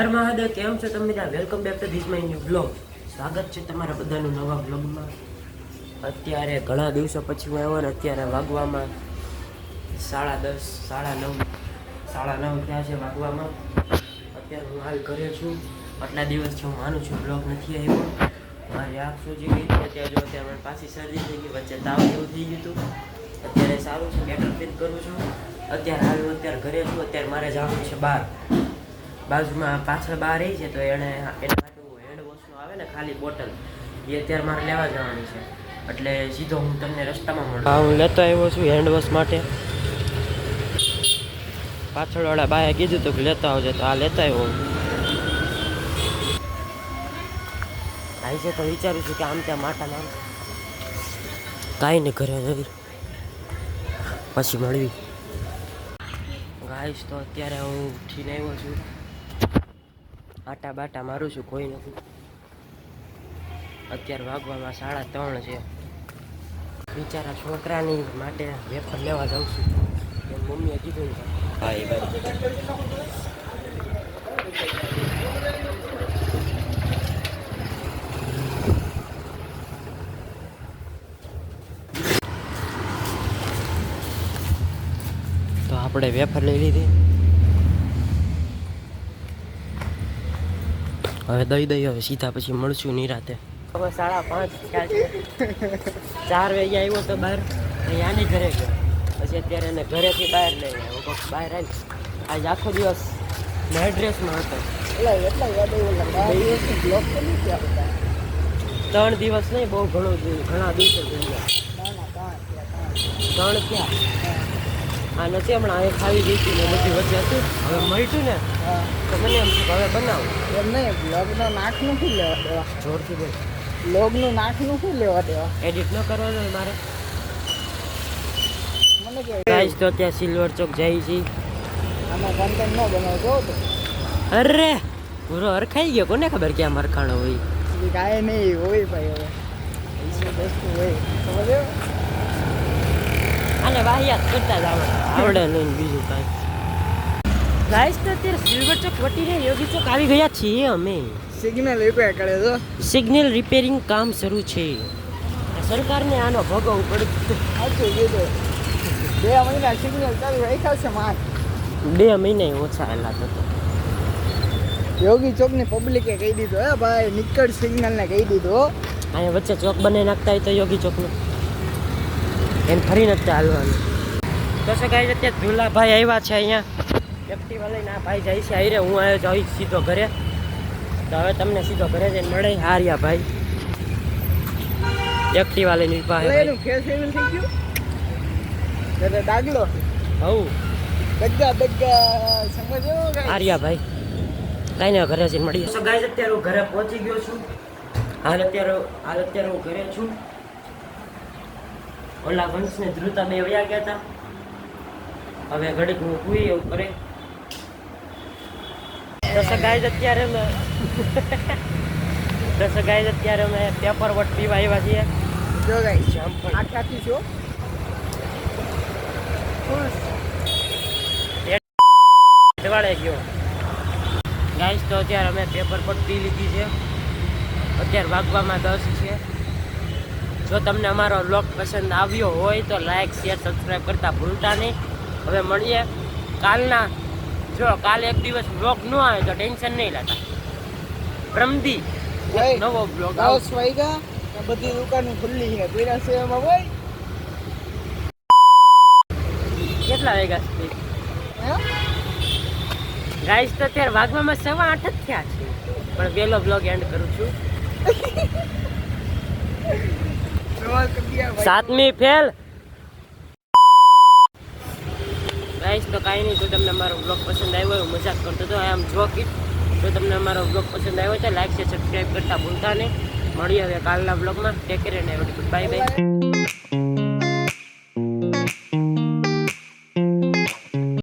હર મહાદેવ, કેમ છો તમે બધા? Welcome back to this my new blog. સ્વાગત છે તમારા બધાનું નવા બ્લોગમાં. અત્યારે ઘણા દિવસો પછી હું આવ્યો ને અત્યારે વાગવામાં 10:30, 9:30 થયા છે વાગવામાં. અત્યારે હું હાલ ઘરે છું. આટલા દિવસથી હું માનું છું બ્લોગ નથી આવ્યો. મારી આંખ સૂજી ગઈ હતી. અત્યારે જો અત્યારે મને પાછી શરદી થઈ ગઈ, વચ્ચે તાવ જેવું થઈ ગયું હતું. અત્યારે સારું છે, બેટર ફીલ કરું છું. અત્યારે અત્યારે ઘરે છું. અત્યારે મારે જવાનું છે બહાર. બાજુમાં પાછળ બહાર રહી છે તો એના માટે હેન્ડ વોશનું આવે ને ખાલી બોટલ, એ અત્યારે મારે લેવા જવાની છે. એટલે સીધો હું તમને રસ્તામાં મળું. હા, હું લેતો આવ્યો છું હેન્ડ વોશ માટે. પાછળવાળા બાએ કીધું હતું કે લેતા આવજો, તો આ લેતા આવ્યો. આવી છે તો વિચારું છું કે આમ ત્યાં માટા મારું. કાંઈ નહીં, ઘરે જઈ પછી મળવી. ગાઈશ તો અત્યારે હું ઉઠીને આવ્યો છું. આટા બાટા મારું છું, કોઈ નથી. અત્યારે વાગવામાં 3:30 છે. બિચારા છોકરાની માટે વેફર લેવા જાઉં છું. એમ મમ્મીએ કીધું ને. હા, એ ભાઈ તો આપણે વેફર લઈ લીધી. હવે દઈ હવે સીધા પછી મળશું નિરાતે. હવે 5:30 થયા છે. 4 વાગે આવ્યો તો બહાર, અહીંયાની ઘરે ગયો. પછી અત્યારે એને ઘરેથી બહાર લઈ આવ્યો. બહાર આવી આજ આખો દિવસ નાઇટ ડ્રેસમાં હતો. 3 દિવસ નહીં, બહુ ઘણા દિવસો થઈ ગયા. 3 થયા. આ નથી હમણાં એ ખાવી ગઈ હતી ને બધી વચ્ચે હતું. હવે મળ્યું ને તો મને એમ છે હવે બનાવું. એમ નહીં, બ્લોગનું નાખનું શું લેવા દેવા? જોરથી બોલ. બ્લોગનું નાખનું શું લેવા દેવા? એડિટ ન કરવા જોઈએ મારે. મને કે ગાઈસ તો ત્યાં સિલ્વર ચોક જાય છે. આમાં કન્ટેન્ટ ન બનાવજો તો. અરે પૂરો હરખાઈ ગયો, કોને ખબર ક્યાં મરખાણો હોય. કાંઈ નહીં હોય ભાઈ, હવે પૈસા વસ્તુ હોય સમજો. અને વાહિયાત કરતા જ આવડે નહીં બીજું કાંઈ. ગાઈસ તો અત્યારે સિલ્વર ચોક વટીને યોગી ચોક આવી ગયા છીએ અમે. સિગ્નલ રિપેર કરે તો સિગ્નલ રિપેરિંગ કામ શરૂ છે. સરકારને આનો ભોગવવું પડે. સાચું કીધું. 2 મહિના સિગ્નલ ચાલુ રાખ્યા છે માર. 2 મહિના ઓછા એલા તો. યોગી ચોકની પબ્લિકે કહી દીધું, હે ભાઈ નિકટ સિગ્નલને કહી દીધું. અહીંયા વચ્ચે ચોક બનાવી નાખતા હોય તો યોગી ચોકનું એને ફરીને જ ચાલવાનું. તો શું ગાઈસ અત્યારે ધુલાભાઈ આવ્યા છે અહીંયા. એક્ટિવા લઈને આ ભાઈ જાય છે આયરે. હું આવ્યો જાઉં સીધો ઘરે. તો હવે તમને સીધો ઘરે જઈને મળે. હાર્યા ભાઈ એક્ટિવા લઈને ઊભા છે ભાઈ. ફેસ એવી થઈ ગયું એટલે દાગલો હઉ દગ્ગા સમજો. હાર્યા ભાઈ કાંઈ નહીં, ઘરે જઈને મળીએ. તો ગાઈસ અત્યારે હું ઘરે પહોંચી ગયો છું. હાલ અત્યારે હું ઘરે છું. ઓલા વંશ ને ધ્રુતા બે વયા ગયા હતા. હવે ઘડીક હું સુઈ એવું કરે. તો ગાઈસ અત્યારે અમે પેપર વટ પીવા આવ્યા છીએ. જો ગાઈસ જામફળ આખાથી છો દિવાળે ગયો. ગાઈસ તો અત્યારે અમે પેપર વટ પી લીધી છે. અત્યારે વાગવામાં 10 છે. જો તમને અમારો વ્લોગ પસંદ આવ્યો હોય તો લાઈક, શેર, સબસ્ક્રાઈબ કરતા ભૂલતા નહીં. હવે મળીએ કાલના. જો કાલે એક દિવસ વ્લોગ ન આવે તો ટેન્શન નહીં લેતા. પ્રમદી નવો વ્લોગ 10 વાગ્યા બધી દુકાનો ખુલ્લી છે. પીરા સેવામાં હોય કેટલા વાગ્યા સુધી? ગાઈસ તો અત્યારે વાગવામાં 8:15 જ થયા છે. પણ વહેલો વ્લોગ એન્ડ કરું છું. 7મી ફેલ. ગાઈસ તો કાંઈ નહીં. જો તમને અમારો વ્લોગ પસંદ આવ્યો હોય, મજાક કરતો હતો આઈ એમ જોકિંગ. જો તમને અમારો વ્લોગ પસંદ આવ્યો હોય તો લાઈક, શેર, સબસ્ક્રાઈબ કરતા ભૂલતા નહીં. મળીએ હવે કાલના વ્લોગમાં. Take care and bye bye.